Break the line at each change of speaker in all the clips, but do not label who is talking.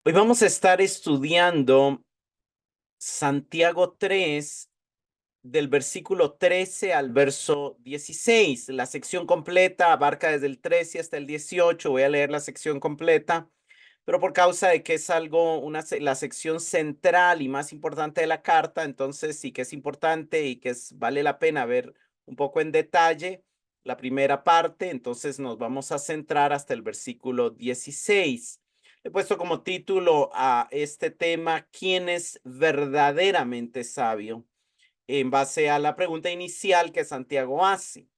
Hoy vamos a estar estudiando Santiago 3 del versículo 13 al verso 16. La sección completa abarca desde el 13 hasta el 18. Voy a leer la sección completa, pero por causa de que es algo, la sección central y más importante de la carta, entonces sí que es importante y que vale la pena ver un poco en detalle la primera parte. Entonces nos vamos a centrar hasta el versículo 16. He puesto como título a este tema: ¿Quién es verdaderamente sabio? En base a la pregunta inicial que Santiago hace.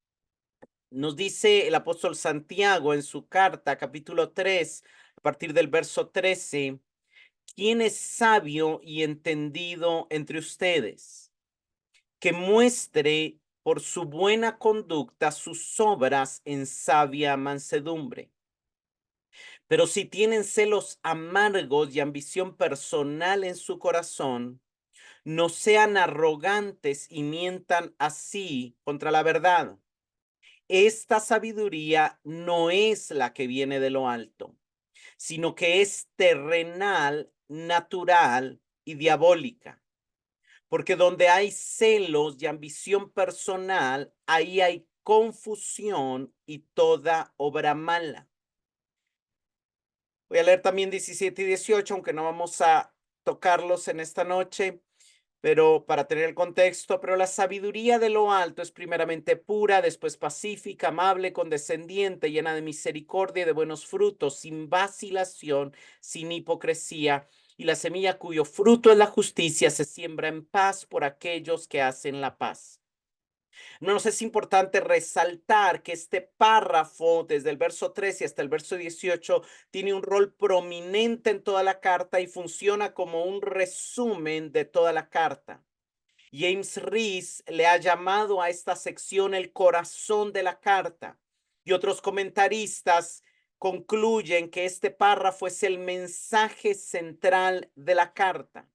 Nos dice el apóstol Santiago en su carta, capítulo 3, a partir del verso 13: ¿Quién es sabio y entendido entre ustedes? Que muestre por su buena conducta sus obras en sabia mansedumbre. Pero si tienen celos amargos y ambición personal en su corazón, no sean arrogantes y mientan así contra la verdad. Esta sabiduría no es la que viene de lo alto, sino que es terrenal, natural y diabólica. Porque donde hay celos y ambición personal, ahí hay confusión y toda obra mala. Voy a leer también 17 y 18, aunque no vamos a tocarlos en esta noche, pero para tener el contexto. Pero la sabiduría de lo alto es primeramente pura, después pacífica, amable, condescendiente, llena de misericordia y de buenos frutos, sin vacilación, sin hipocresía. Y la semilla cuyo fruto es la justicia se siembra en paz por aquellos que hacen la paz. Nos es importante resaltar que este párrafo, desde el verso 13 hasta el verso 18, tiene un rol prominente en toda la carta y funciona como un resumen de toda la carta. James Rees le ha llamado a esta sección el corazón de la carta, y otros comentaristas concluyen que este párrafo es el mensaje central de la carta.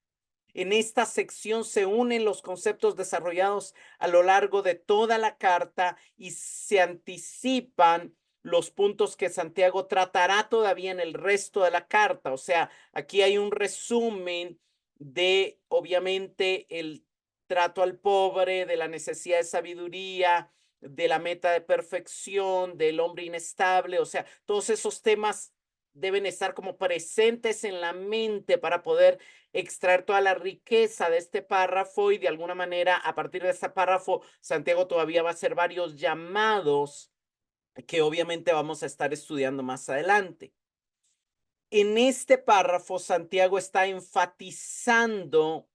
En esta sección se unen los conceptos desarrollados a lo largo de toda la carta y se anticipan los puntos que Santiago tratará todavía en el resto de la carta. O sea, aquí hay un resumen de, obviamente, el trato al pobre, de la necesidad de sabiduría, de la meta de perfección, del hombre inestable. O sea, todos esos temas deben estar como presentes en la mente para poder extraer toda la riqueza de este párrafo, y de alguna manera a partir de este párrafo Santiago todavía va a hacer varios llamados que obviamente vamos a estar estudiando más adelante. En este párrafo Santiago está enfatizando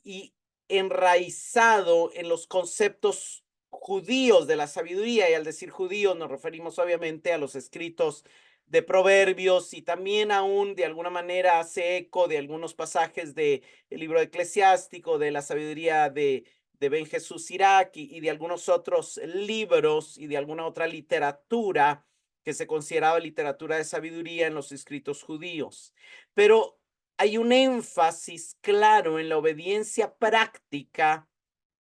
y enraizado en los conceptos judíos de la sabiduría, y al decir judíos nos referimos obviamente a los escritos de Proverbios, y también aún de alguna manera hace eco de algunos pasajes del libro eclesiástico, de la sabiduría de Ben Jesús Sirac, y de algunos otros libros y de alguna otra literatura que se consideraba literatura de sabiduría en los escritos judíos. Pero hay un énfasis claro en la obediencia práctica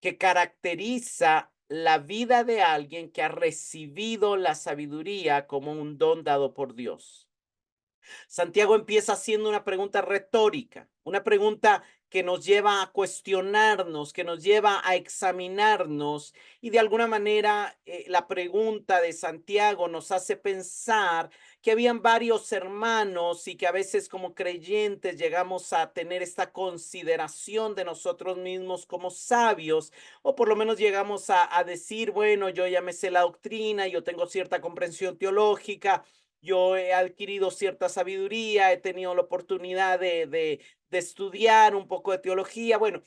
que caracteriza la vida de alguien que ha recibido la sabiduría como un don dado por Dios. Santiago empieza haciendo una pregunta retórica, una pregunta que nos lleva a cuestionarnos, que nos lleva a examinarnos, y de alguna manera la pregunta de Santiago nos hace pensar que habían varios hermanos y que a veces como creyentes llegamos a tener esta consideración de nosotros mismos como sabios, o por lo menos llegamos a decir, bueno, yo ya me sé la doctrina, yo tengo cierta comprensión teológica, yo he adquirido cierta sabiduría, he tenido la oportunidad de estudiar un poco de teología. Bueno,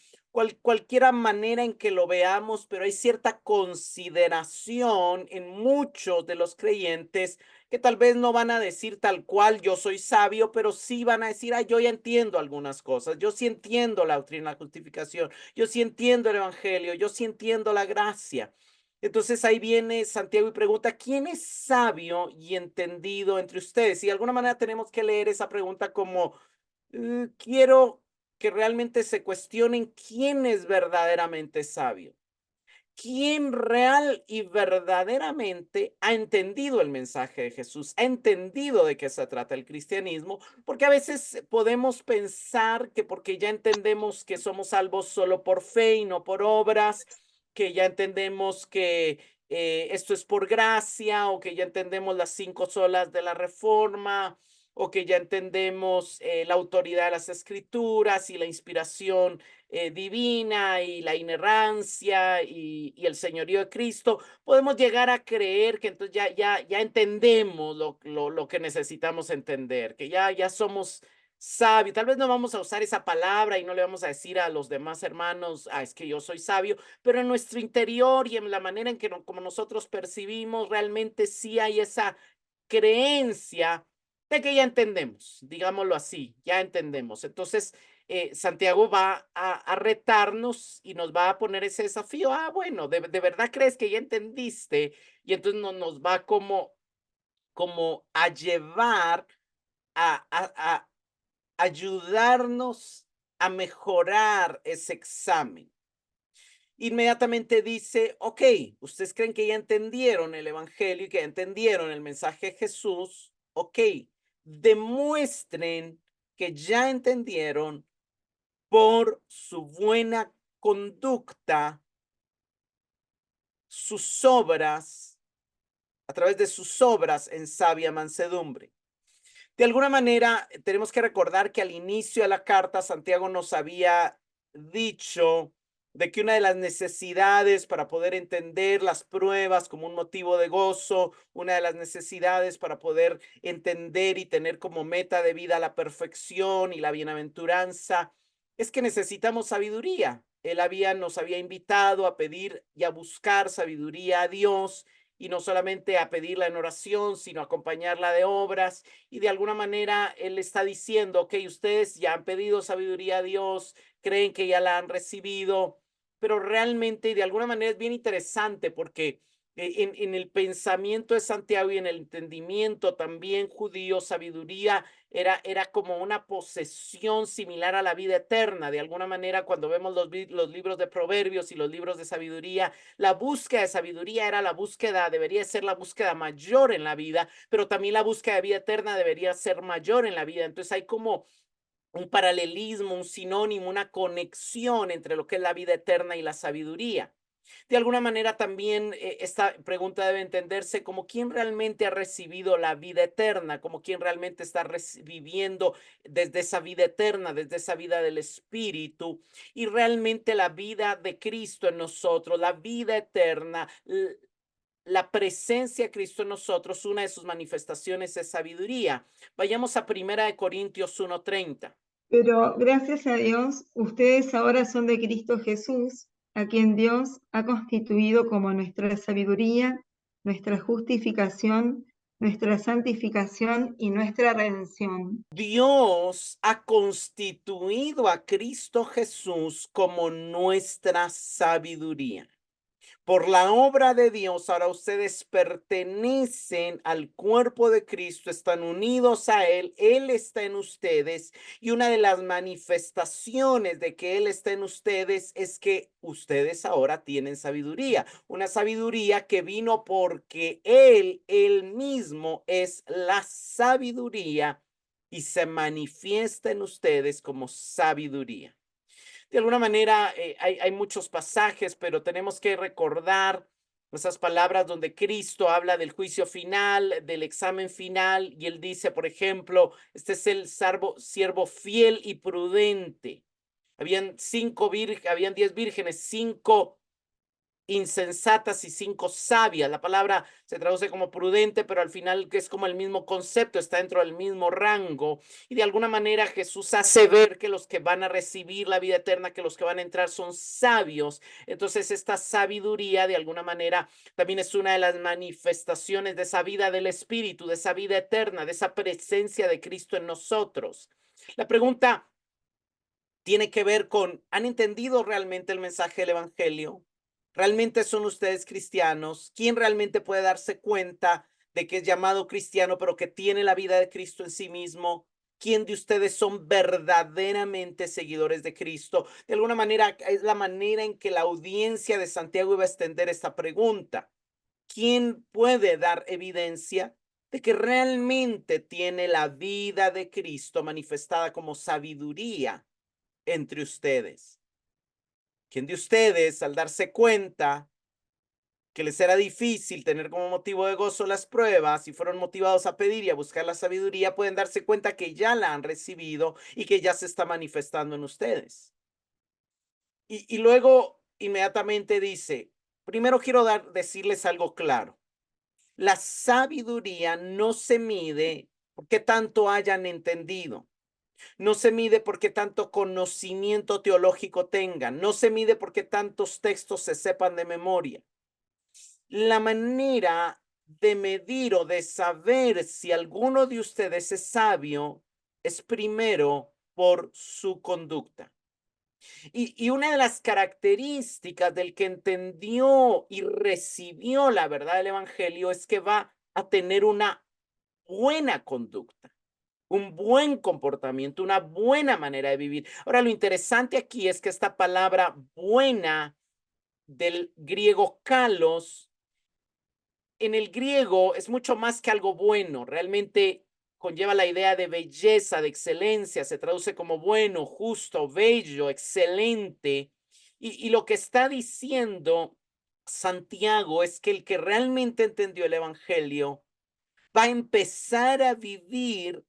cualquiera manera en que lo veamos, pero hay cierta consideración en muchos de los creyentes que tal vez no van a decir tal cual yo soy sabio, pero sí van a decir, ay, yo ya entiendo algunas cosas, yo sí entiendo la doctrina de la justificación, yo sí entiendo el evangelio, yo sí entiendo la gracia. Entonces ahí viene Santiago y pregunta, ¿quién es sabio y entendido entre ustedes? Y de alguna manera tenemos que leer esa pregunta como, quiero que realmente se cuestionen quién es verdaderamente sabio, quién real y verdaderamente ha entendido el mensaje de Jesús, ha entendido de qué se trata el cristianismo, porque a veces podemos pensar que porque ya entendemos que somos salvos solo por fe y no por obras, que ya entendemos que esto es por gracia o que ya entendemos las 5 solas de la Reforma o que ya entendemos la autoridad de las escrituras y la inspiración divina y la inerrancia y el señorío de Cristo, podemos llegar a creer que entonces ya entendemos lo que necesitamos entender, que ya somos sabios. Tal vez no vamos a usar esa palabra y no le vamos a decir a los demás hermanos, es que yo soy sabio, pero en nuestro interior y en la manera en que como nosotros percibimos, realmente sí hay esa creencia de que ya entendemos, digámoslo así, ya entendemos. Entonces, Santiago va a retarnos y nos va a poner ese desafío. Bueno, de verdad crees que ya entendiste? Y entonces nos va como a llevar a ayudarnos a mejorar ese examen. Inmediatamente dice, ok, ustedes creen que ya entendieron el evangelio y que ya entendieron el mensaje de Jesús, ok, demuestren que ya entendieron por su buena conducta, sus obras, a través de sus obras en sabia mansedumbre. De alguna manera, tenemos que recordar que al inicio de la carta, Santiago nos había dicho de que una de las necesidades para poder entender las pruebas como un motivo de gozo, una de las necesidades para poder entender y tener como meta de vida la perfección y la bienaventuranza, es que necesitamos sabiduría. Nos había invitado a pedir y a buscar sabiduría a Dios y no solamente a pedirla en oración, sino acompañarla de obras. Y de alguna manera Él está diciendo, ok, ustedes ya han pedido sabiduría a Dios, creen que ya la han recibido, pero realmente de alguna manera es bien interesante porque en el pensamiento de Santiago y en el entendimiento también judío, sabiduría era como una posesión similar a la vida eterna. De alguna manera, cuando vemos los libros de Proverbios y los libros de sabiduría, la búsqueda de sabiduría era debería ser la búsqueda mayor en la vida, pero también la búsqueda de vida eterna debería ser mayor en la vida. Entonces hay como un paralelismo, un sinónimo, una conexión entre lo que es la vida eterna y la sabiduría. De alguna manera también esta pregunta debe entenderse como quién realmente ha recibido la vida eterna, como quién realmente está viviendo desde esa vida eterna, desde esa vida del Espíritu y realmente la vida de Cristo en nosotros, la vida eterna, la presencia de Cristo en nosotros, una de sus manifestaciones es sabiduría. Vayamos a 1 Corintios 1:30.
Pero gracias a Dios, ustedes ahora son de Cristo Jesús, a quien Dios ha constituido como nuestra sabiduría, nuestra justificación, nuestra santificación y nuestra redención.
Dios ha constituido a Cristo Jesús como nuestra sabiduría. Por la obra de Dios, ahora ustedes pertenecen al cuerpo de Cristo, están unidos a Él está en ustedes y una de las manifestaciones de que Él está en ustedes es que ustedes ahora tienen sabiduría, una sabiduría que vino porque Él mismo es la sabiduría y se manifiesta en ustedes como sabiduría. De alguna manera, hay muchos pasajes, pero tenemos que recordar esas palabras donde Cristo habla del juicio final, del examen final, y él dice, por ejemplo, este es el siervo fiel y prudente. Habían 10 vírgenes, 5 insensatas y 5 sabias. La palabra se traduce como prudente, pero al final es como el mismo concepto, está dentro del mismo rango. Y de alguna manera Jesús hace ver que los que van a recibir la vida eterna, que los que van a entrar son sabios. Entonces esta sabiduría de alguna manera también es una de las manifestaciones de esa vida del Espíritu, de esa vida eterna, de esa presencia de Cristo en nosotros. La pregunta tiene que ver con, ¿han entendido realmente el mensaje del Evangelio? ¿Realmente son ustedes cristianos? ¿Quién realmente puede darse cuenta de que es llamado cristiano, pero que tiene la vida de Cristo en sí mismo? quién de ustedes son verdaderamente seguidores de Cristo. De alguna manera, es la manera en que la audiencia de Santiago iba a extender esta pregunta. ¿Quién puede dar evidencia de que realmente tiene la vida de Cristo manifestada como sabiduría entre ustedes? ¿Quién de ustedes, al darse cuenta que les era difícil tener como motivo de gozo las pruebas y fueron motivados a pedir y a buscar la sabiduría, pueden darse cuenta que ya la han recibido y que ya se está manifestando en ustedes? Y luego inmediatamente dice, primero quiero decirles algo claro. La sabiduría no se mide por qué tanto hayan entendido, no se mide por qué tanto conocimiento teológico tengan, no se mide por qué tantos textos se sepan de memoria. La manera de medir o de saber si alguno de ustedes es sabio es primero por su conducta. Y una de las características del que entendió y recibió la verdad del Evangelio es que va a tener una buena conducta, un buen comportamiento, una buena manera de vivir. Ahora, lo interesante aquí es que esta palabra buena del griego kalos, en el griego es mucho más que algo bueno, realmente conlleva la idea de belleza, de excelencia, se traduce como bueno, justo, bello, excelente. Y lo que está diciendo Santiago es que el que realmente entendió el Evangelio va a empezar a vivir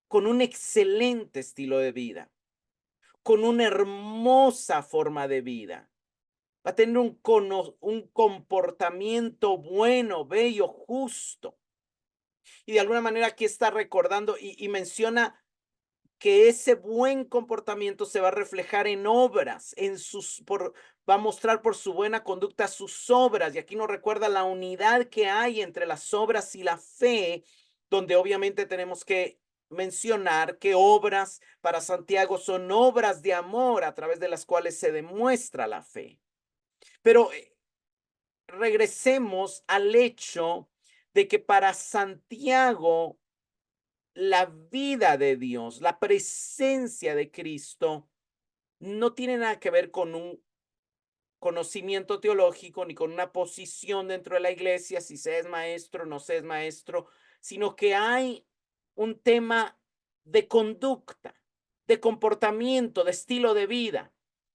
con un excelente estilo de vida, con una hermosa forma de vida. Va a tener un comportamiento bueno, bello, justo. Y de alguna manera aquí está recordando y menciona que ese buen comportamiento se va a reflejar en obras, va a mostrar por su buena conducta sus obras. Y aquí nos recuerda la unidad que hay entre las obras y la fe, donde obviamente tenemos que mencionar que obras para Santiago son obras de amor a través de las cuales se demuestra la fe. Pero regresemos al hecho de que para Santiago la vida de Dios, la presencia de Cristo, no tiene nada que ver con un conocimiento teológico ni con una posición dentro de la iglesia, si se es maestro, no se es maestro, sino que hay un tema de conducta, de comportamiento, de estilo de vida.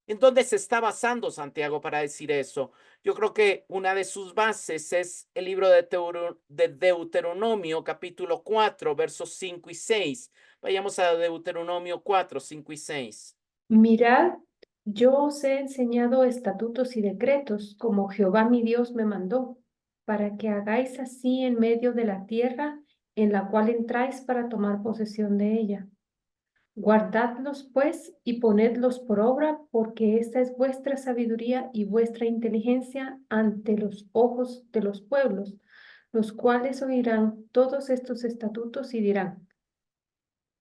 ¿En dónde se está basando Santiago para decir eso? Yo creo que una de sus bases es el libro de Deuteronomio, capítulo 4, versos 5 y 6. Vayamos a Deuteronomio 4, 5 y 6.
Mirad, yo os he enseñado estatutos y decretos, como Jehová mi Dios me mandó, para que hagáis así en medio de la tierra en la cual entráis para tomar posesión de ella. Guardadlos, pues, y ponedlos por obra, porque esta es vuestra sabiduría y vuestra inteligencia ante los ojos de los pueblos, los cuales oirán todos estos estatutos y dirán: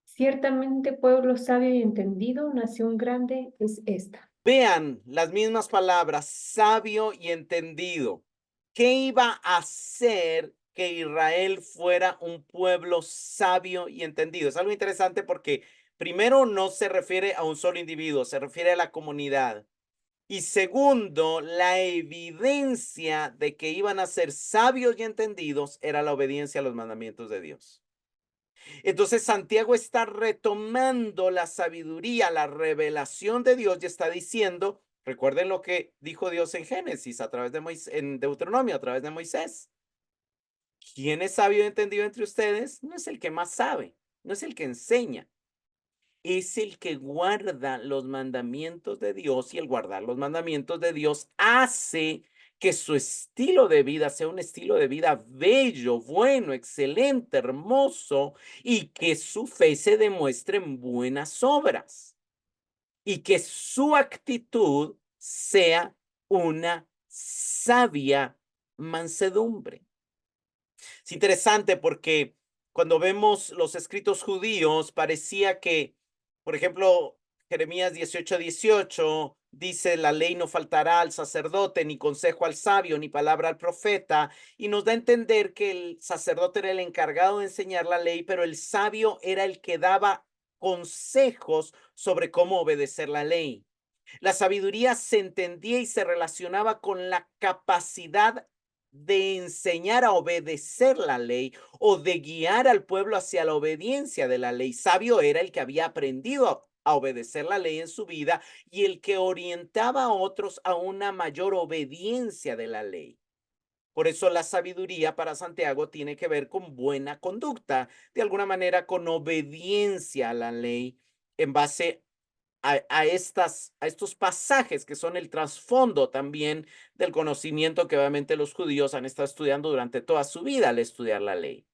ciertamente pueblo sabio y entendido, nación grande es esta.
Vean las mismas palabras, sabio y entendido. ¿Qué iba a hacer que Israel fuera un pueblo sabio y entendido? Es algo interesante porque primero no se refiere a un solo individuo, se refiere a la comunidad. Y segundo, la evidencia de que iban a ser sabios y entendidos era la obediencia a los mandamientos de Dios. Entonces Santiago está retomando la sabiduría, la revelación de Dios y está diciendo, recuerden lo que dijo Dios en Génesis a través de Moisés, en Deuteronomio a través de Moisés. ¿Quién es sabio y entendido entre ustedes? No es el que más sabe, no es el que enseña, es el que guarda los mandamientos de Dios, y el guardar los mandamientos de Dios hace que su estilo de vida sea un estilo de vida bello, bueno, excelente, hermoso, y que su fe se demuestre en buenas obras y que su actitud sea una sabia mansedumbre. Es interesante porque cuando vemos los escritos judíos, parecía que, por ejemplo, Jeremías 18:18 dice la ley no faltará al sacerdote, ni consejo al sabio, ni palabra al profeta, y nos da a entender que el sacerdote era el encargado de enseñar la ley, pero el sabio era el que daba consejos sobre cómo obedecer la ley. La sabiduría se entendía y se relacionaba con la capacidad de enseñar a obedecer la ley o de guiar al pueblo hacia la obediencia de la ley. Sabio era el que había aprendido a obedecer la ley en su vida y el que orientaba a otros a una mayor obediencia de la ley. Por eso la sabiduría para Santiago tiene que ver con buena conducta, de alguna manera con obediencia a la ley en base a estos pasajes que son el trasfondo también del conocimiento que obviamente los judíos han estado estudiando durante toda su vida al estudiar la ley.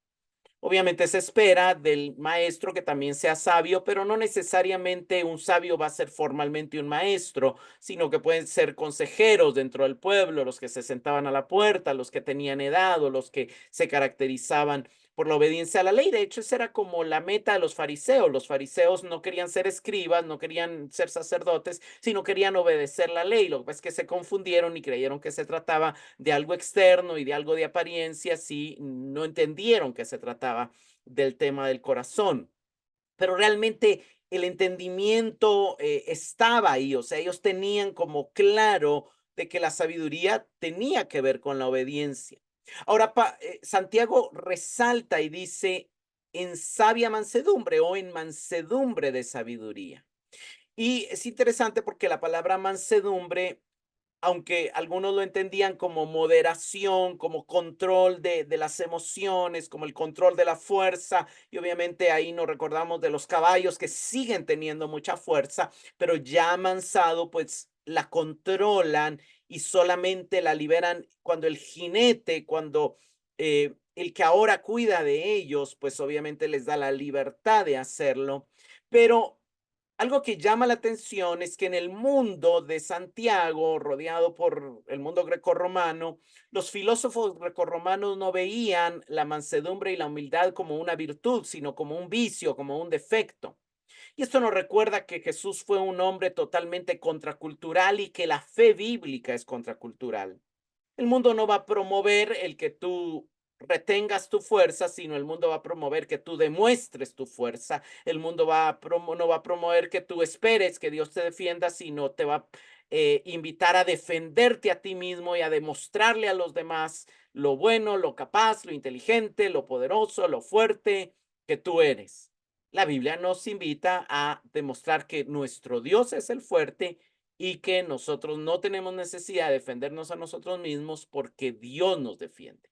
Obviamente se espera del maestro que también sea sabio, pero no necesariamente un sabio va a ser formalmente un maestro, sino que pueden ser consejeros dentro del pueblo, los que se sentaban a la puerta, los que tenían edad o los que se caracterizaban por la obediencia a la ley. De hecho, esa era como la meta de los fariseos. Los fariseos no querían ser escribas, no querían ser sacerdotes, sino querían obedecer la ley. Lo que pasa es que se confundieron y creyeron que se trataba de algo externo y de algo de apariencia, si no entendieron que se trataba del tema del corazón. Pero realmente el entendimiento estaba ahí, o sea, ellos tenían como claro de que la sabiduría tenía que ver con la obediencia. Ahora, Santiago resalta y dice en sabia mansedumbre o en mansedumbre de sabiduría. Y es interesante porque la palabra mansedumbre, aunque algunos lo entendían como moderación, como control de las emociones, como el control de la fuerza, y obviamente ahí nos recordamos de los caballos que siguen teniendo mucha fuerza, pero ya amansado, pues la controlan y solamente la liberan cuando el jinete, cuando el que ahora cuida de ellos, pues obviamente les da la libertad de hacerlo. Pero algo que llama la atención es que en el mundo de Santiago, rodeado por el mundo grecorromano, los filósofos grecorromanos no veían la mansedumbre y la humildad como una virtud, sino como un vicio, como un defecto. Y esto nos recuerda que Jesús fue un hombre totalmente contracultural y que la fe bíblica es contracultural. El mundo no va a promover el que tú retengas tu fuerza, sino el mundo va a promover que tú demuestres tu fuerza. El mundo no va a promover que tú esperes que Dios te defienda, sino te va a invitar a defenderte a ti mismo y a demostrarle a los demás lo bueno, lo capaz, lo inteligente, lo poderoso, lo fuerte que tú eres. La Biblia nos invita a demostrar que nuestro Dios es el fuerte y que nosotros no tenemos necesidad de defendernos a nosotros mismos porque Dios nos defiende.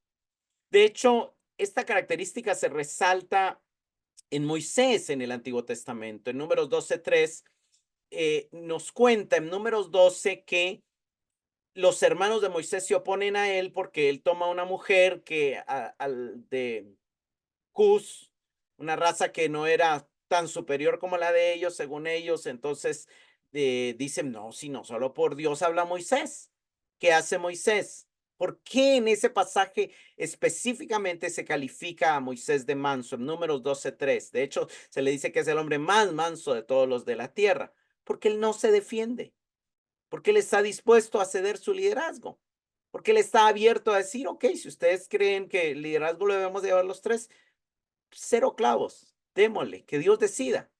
De hecho, esta característica se resalta en Moisés en el Antiguo Testamento. En Números 12:3 nos cuenta en Números 12 que los hermanos de Moisés se oponen a él porque él toma una mujer de Cus, una raza que no era tan superior como la de ellos, según ellos. Entonces dicen, no, si no, solo por Dios habla Moisés. ¿Qué hace Moisés? ¿Por qué en ese pasaje específicamente se califica a Moisés de manso? En Números 12:3. De hecho, se le dice que es el hombre más manso de todos los de la tierra, porque él no se defiende, porque él está dispuesto a ceder su liderazgo, porque él está abierto a decir, ok, si ustedes creen que el liderazgo lo debemos llevar los tres, cero clavos, démosle, que Dios decida.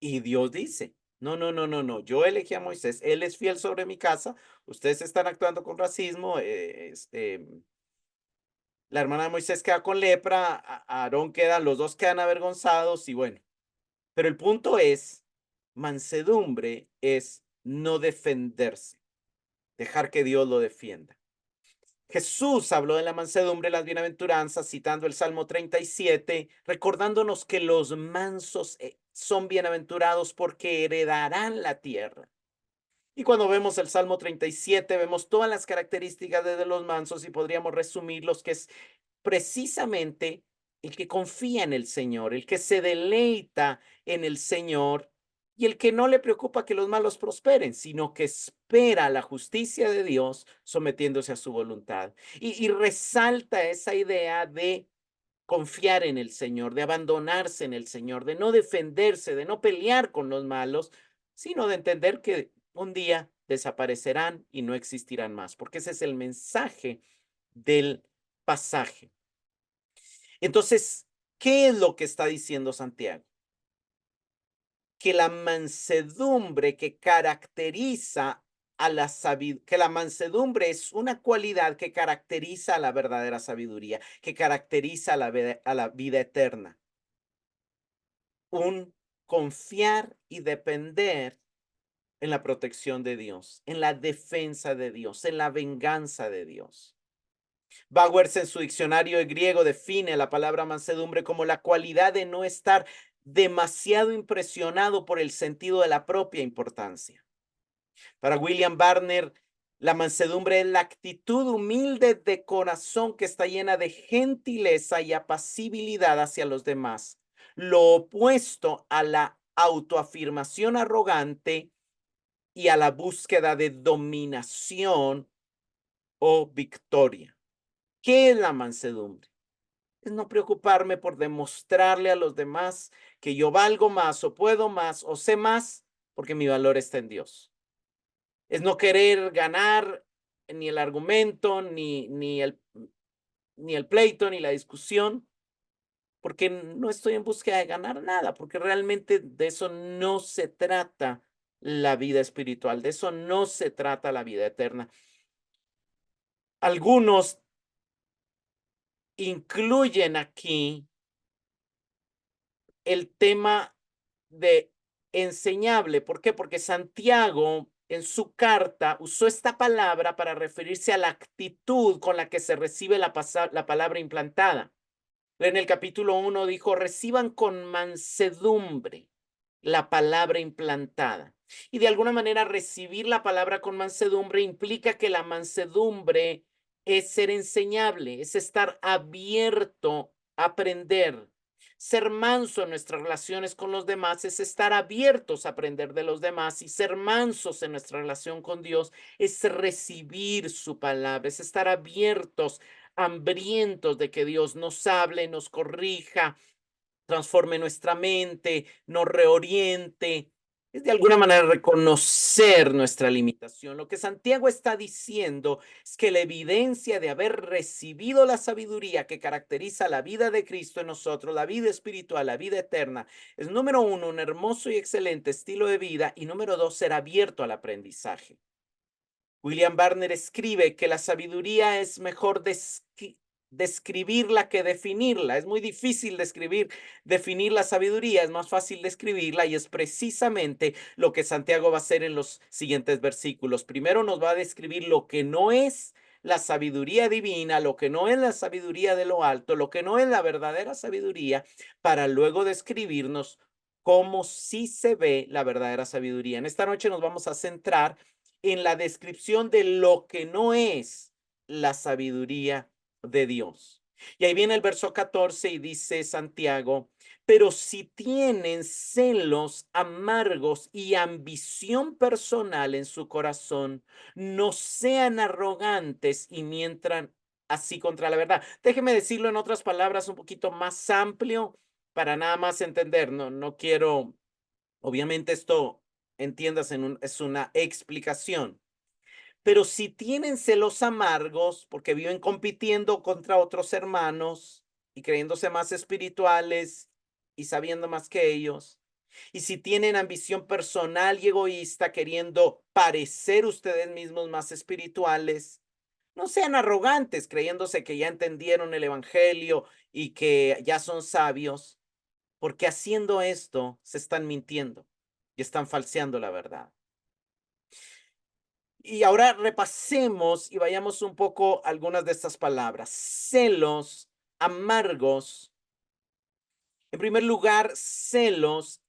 Y Dios dice, no, no, no, no, no, yo elegí a Moisés, él es fiel sobre mi casa, ustedes están actuando con racismo, la hermana de Moisés queda con lepra, Aarón queda, los dos quedan avergonzados y bueno, pero el punto es, mansedumbre es no defenderse, dejar que Dios lo defienda. Jesús habló de la mansedumbre, las bienaventuranzas, citando el Salmo 37, recordándonos que los mansos son bienaventurados porque heredarán la tierra. Y cuando vemos el Salmo 37, vemos todas las características de los mansos y podríamos resumirlos, que es precisamente el que confía en el Señor, el que se deleita en el Señor y el que no le preocupa que los malos prosperen, sino que espera la justicia de Dios sometiéndose a su voluntad. Y resalta esa idea de confiar en el Señor, de abandonarse en el Señor, de no defenderse, de no pelear con los malos, sino de entender que un día desaparecerán y no existirán más, porque ese es el mensaje del pasaje. Entonces, ¿qué es lo que está diciendo Santiago? Que la mansedumbre que caracteriza a la sabiduría, que la mansedumbre es una cualidad que caracteriza a la verdadera sabiduría, que caracteriza a la vida eterna. Un confiar y depender en la protección de Dios, en la defensa de Dios, en la venganza de Dios. Bauers en su diccionario griego define la palabra mansedumbre como la cualidad de no estar demasiado impresionado por el sentido de la propia importancia. Para William Barner, la mansedumbre es la actitud humilde de corazón que está llena de gentileza y apacibilidad hacia los demás, lo opuesto a la autoafirmación arrogante y a la búsqueda de dominación o victoria. ¿Qué es la mansedumbre? Es no preocuparme por demostrarle a los demás que yo valgo más o puedo más o sé más porque mi valor está en Dios. Es no querer ganar ni el argumento, ni el pleito, ni la discusión, porque no estoy en búsqueda de ganar nada, porque realmente de eso no se trata la vida espiritual, de eso no se trata la vida eterna. Algunos incluyen aquí el tema de enseñable. ¿Por qué? Porque Santiago en su carta usó esta palabra para referirse a la actitud con la que se recibe la palabra implantada. En el capítulo 1 dijo, reciban con mansedumbre la palabra implantada. Y de alguna manera recibir la palabra con mansedumbre implica que la mansedumbre es ser enseñable, es estar abierto a aprender. Ser manso en nuestras relaciones con los demás es estar abiertos a aprender de los demás, y ser mansos en nuestra relación con Dios es recibir su palabra, es estar abiertos, hambrientos de que Dios nos hable, nos corrija, transforme nuestra mente, nos reoriente. Es de alguna manera reconocer nuestra limitación. Lo que Santiago está diciendo es que la evidencia de haber recibido la sabiduría que caracteriza la vida de Cristo en nosotros, la vida espiritual, la vida eterna, es número uno, un hermoso y excelente estilo de vida, y número dos, ser abierto al aprendizaje. William Barner escribe que la sabiduría es mejor describirla que definirla. Es muy difícil definir la sabiduría, es más fácil describirla, y es precisamente lo que Santiago va a hacer en los siguientes versículos. Primero nos va a describir lo que no es la sabiduría divina, lo que no es la sabiduría de lo alto, lo que no es la verdadera sabiduría, para luego describirnos cómo sí se ve la verdadera sabiduría. En esta noche nos vamos a centrar en la descripción de lo que no es la sabiduría de Dios. Y ahí viene el verso 14 y dice Santiago, pero si tienen celos amargos y ambición personal en su corazón, no sean arrogantes y mientan así contra la verdad. Déjeme decirlo en otras palabras un poquito más amplio para nada más entender. No quiero, obviamente esto, entiendas, es una explicación. Pero si tienen celos amargos porque viven compitiendo contra otros hermanos y creyéndose más espirituales y sabiendo más que ellos, y si tienen ambición personal y egoísta queriendo parecer ustedes mismos más espirituales, no sean arrogantes creyéndose que ya entendieron el evangelio y que ya son sabios, porque haciendo esto se están mintiendo y están falseando la verdad. Y ahora repasemos y vayamos un poco a algunas de estas palabras. Celos amargos. En primer lugar, celos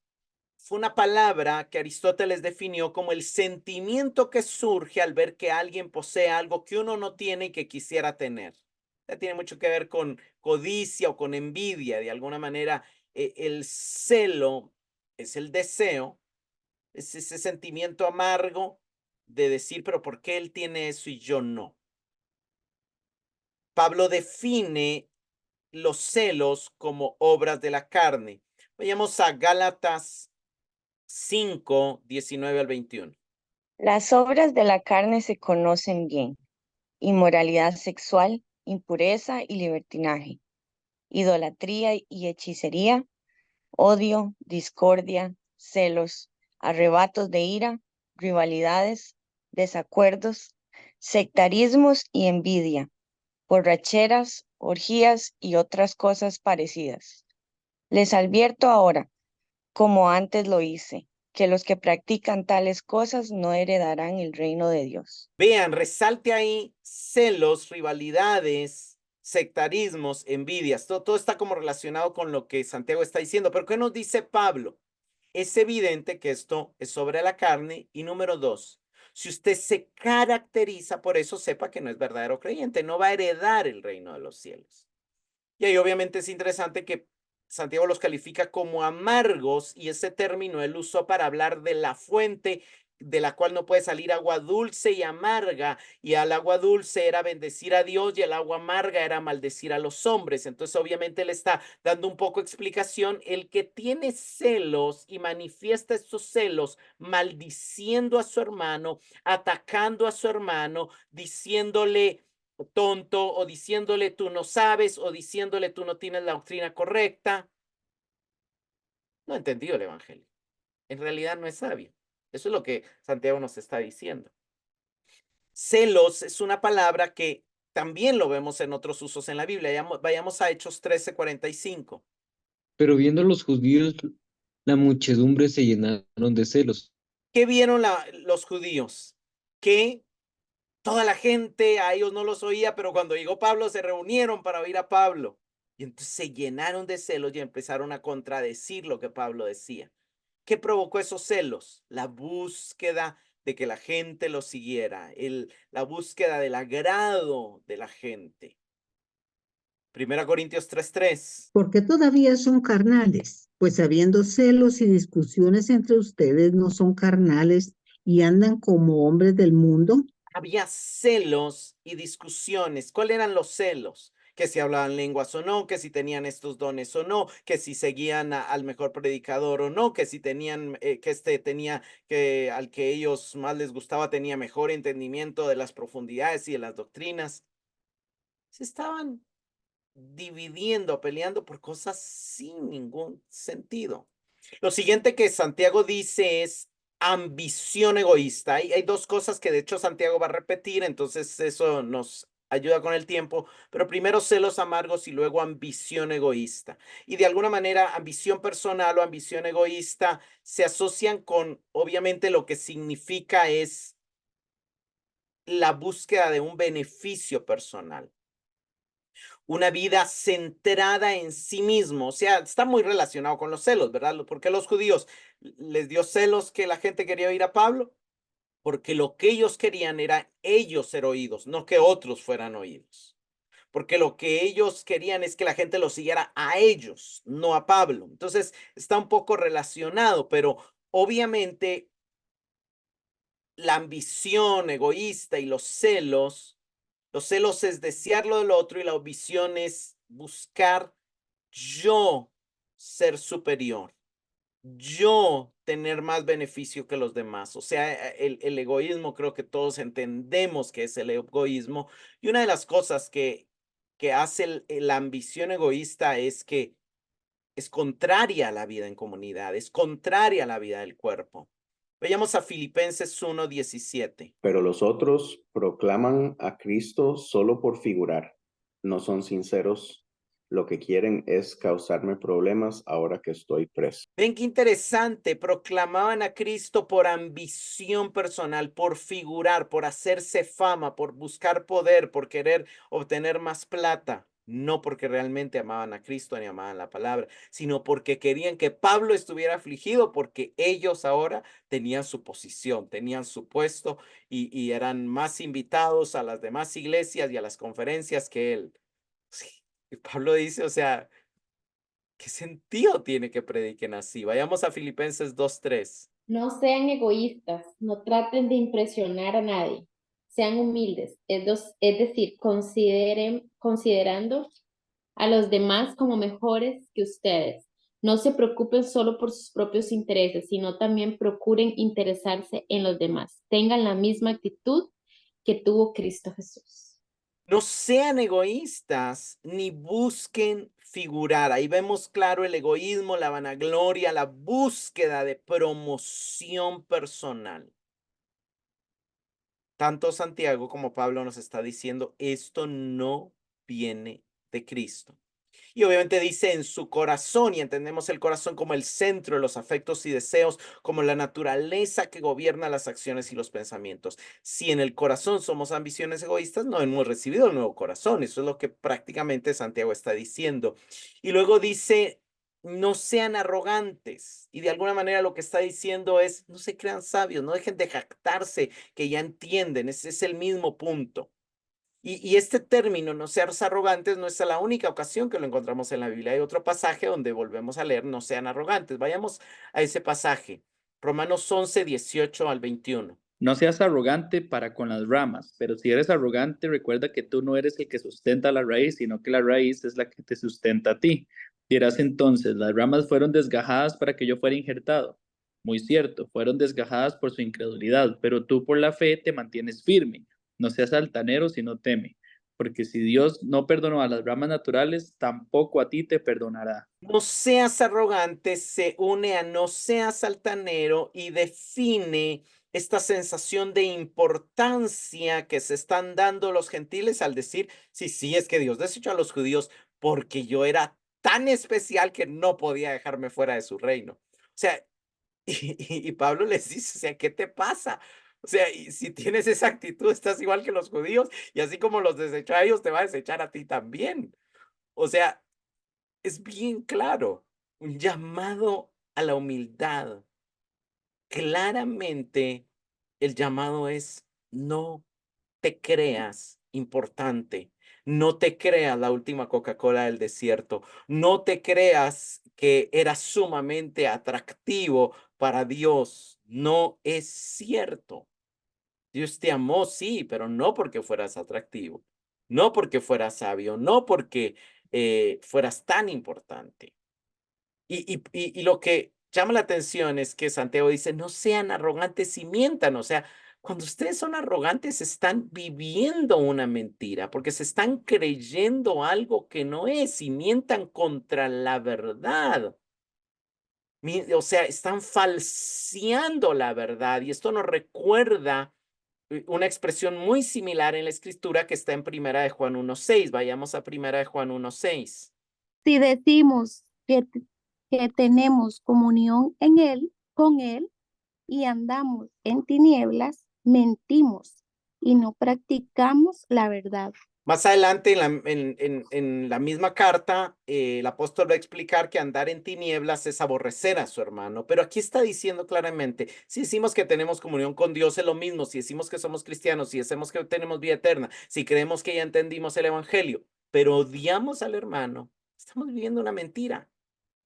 fue una palabra que Aristóteles definió como el sentimiento que surge al ver que alguien posee algo que uno no tiene y que quisiera tener. Ya tiene mucho que ver con codicia o con envidia. De alguna manera, el celo es el deseo, es ese sentimiento amargo de decir, pero ¿por qué él tiene eso y yo no? Pablo define los celos como obras de la carne. Vayamos a Gálatas 5, 19 al 21.
Las obras de la carne se conocen bien: inmoralidad sexual, impureza y libertinaje, idolatría y hechicería, odio, discordia, celos, arrebatos de ira, rivalidades, desacuerdos, sectarismos y envidia, borracheras, orgías y otras cosas parecidas. Les advierto ahora, como antes lo hice, que los que practican tales cosas no heredarán el reino de Dios.
Vean, resalte ahí celos, rivalidades, sectarismos, envidias. Todo está como relacionado con lo que Santiago está diciendo. Pero ¿qué nos dice Pablo? Es evidente que esto es sobre la carne. Y número dos, si usted se caracteriza por eso, sepa que no es verdadero creyente, no va a heredar el reino de los cielos. Y ahí obviamente es interesante que Santiago los califica como amargos, y ese término él usó para hablar de la fuente de la cual no puede salir agua dulce y amarga, y al agua dulce era bendecir a Dios y el agua amarga era maldecir a los hombres. Entonces obviamente él está dando un poco explicación. El que tiene celos y manifiesta estos celos maldiciendo a su hermano, atacando a su hermano, diciéndole tonto, o diciéndole tú no sabes, o diciéndole tú no tienes la doctrina correcta, no ha entendido el evangelio. En realidad no es sabio. Eso es lo que Santiago nos está diciendo. Celos es una palabra que también lo vemos en otros usos en la Biblia. Vayamos a Hechos 13:45.
Pero viendo los judíos, la muchedumbre se llenaron de celos.
¿Qué vieron los judíos? Que toda la gente, a ellos no los oía, pero cuando llegó Pablo se reunieron para oír a Pablo. Y entonces se llenaron de celos y empezaron a contradecir lo que Pablo decía. ¿Qué provocó esos celos? La búsqueda de que la gente lo siguiera, la búsqueda del agrado de la gente. 1 Corintios 3:3.
Porque todavía son carnales, pues habiendo celos y discusiones entre ustedes, no son carnales y andan como hombres del mundo.
Había celos y discusiones. ¿Cuáles eran los celos? Que si hablaban lenguas o no, que si tenían estos dones o no, que si seguían al mejor predicador o no, que si tenían, que al que ellos más les gustaba tenía mejor entendimiento de las profundidades y de las doctrinas. Se estaban dividiendo, peleando por cosas sin ningún sentido. Lo siguiente que Santiago dice es ambición egoísta. Hay dos cosas que de hecho Santiago va a repetir, entonces eso nos ayuda con el tiempo, pero primero celos amargos y luego ambición egoísta. Y de alguna manera ambición personal o ambición egoísta se asocian con, obviamente, lo que significa es la búsqueda de un beneficio personal, una vida centrada en sí mismo. O sea, está muy relacionado con los celos, ¿verdad? Porque los judíos les dio celos que la gente quería oír a Pablo, porque lo que ellos querían era ellos ser oídos, no que otros fueran oídos. Porque lo que ellos querían es que la gente lo siguiera a ellos, no a Pablo. Entonces, está un poco relacionado, pero obviamente la ambición egoísta y los celos es desear lo del otro, y la ambición es buscar yo ser superior, yo tener más beneficio que los demás. O sea, el egoísmo, creo que todos entendemos que es el egoísmo. Y una de las cosas que hace la ambición egoísta es que es contraria a la vida en comunidad, es contraria a la vida del cuerpo. Veamos a Filipenses 1:17.
Pero los otros proclaman a Cristo solo por figurar. No son sinceros. Lo que quieren es causarme problemas ahora que estoy preso.
Ven qué interesante, proclamaban a Cristo por ambición personal, por figurar, por hacerse fama, por buscar poder, por querer obtener más plata. No porque realmente amaban a Cristo ni amaban la palabra, sino porque querían que Pablo estuviera afligido, porque ellos ahora tenían su posición, tenían su puesto, y eran más invitados a las demás iglesias y a las conferencias que él. Sí. Y Pablo dice, o sea, ¿qué sentido tiene que prediquen así? Vayamos a Filipenses 2:3.
No sean egoístas, no traten de impresionar a nadie. Sean humildes, es decir, considerando a los demás como mejores que ustedes. No se preocupen solo por sus propios intereses, sino también procuren interesarse en los demás. Tengan la misma actitud que tuvo Cristo Jesús.
No sean egoístas ni busquen figurar. Ahí vemos claro el egoísmo, la vanagloria, la búsqueda de promoción personal. Tanto Santiago como Pablo nos está diciendo, esto no viene de Cristo. Y obviamente dice en su corazón, y entendemos el corazón como el centro de los afectos y deseos, como la naturaleza que gobierna las acciones y los pensamientos. Si en el corazón somos ambiciones egoístas, no hemos recibido el nuevo corazón. Eso es lo que prácticamente Santiago está diciendo. Y luego dice, no sean arrogantes. Y de alguna manera lo que está diciendo es, no se crean sabios, no dejen de jactarse, que ya entienden. Ese es el mismo punto. Y este término, no seas arrogantes, no es la única ocasión que lo encontramos en la Biblia. Hay otro pasaje donde volvemos a leer, no sean arrogantes. Vayamos a ese pasaje. Romanos 11, 18 al 21.
No seas arrogante para con las ramas, pero si eres arrogante, recuerda que tú no eres el que sustenta la raíz, sino que la raíz es la que te sustenta a ti. Dirás entonces, las ramas fueron desgajadas para que yo fuera injertado. Muy cierto, fueron desgajadas por su incredulidad, pero tú por la fe te mantienes firme. No seas altanero, sino teme, porque si Dios no perdonó a las ramas naturales, tampoco a ti te perdonará.
No seas arrogante se une a no seas altanero y define esta sensación de importancia que se están dando los gentiles al decir, sí, sí, es que Dios desechó a los judíos porque yo era tan especial que no podía dejarme fuera de su reino. O sea, y Pablo les dice, o sea, ¿qué te pasa? O sea, y si tienes esa actitud, estás igual que los judíos, y así como los desechó a ellos, te va a desechar a ti también. O sea, es bien claro, un llamado a la humildad. Claramente, el llamado es no te creas importante, no te creas la última Coca-Cola del desierto, no te creas que eras sumamente atractivo para Dios. No es cierto. Dios te amó, sí, pero no porque fueras atractivo, no porque fueras sabio, no porque fueras tan importante. Y lo que llama la atención es que Santiago dice, no sean arrogantes y mientan. O sea, cuando ustedes son arrogantes, están viviendo una mentira, porque se están creyendo algo que no es y mientan contra la verdad. O sea, están falseando la verdad. Y esto nos recuerda una expresión muy similar en la escritura que está en Primera de Juan 1:6. Vayamos a Primera de Juan 1:6.
Si decimos que tenemos comunión con él y andamos en tinieblas, mentimos y no practicamos la verdad.
Más adelante en la misma carta, el apóstol va a explicar que andar en tinieblas es aborrecer a su hermano, pero aquí está diciendo claramente, si decimos que tenemos comunión con Dios es lo mismo, si decimos que somos cristianos, si decimos que tenemos vida eterna, si creemos que ya entendimos el evangelio, pero odiamos al hermano, estamos viviendo una mentira.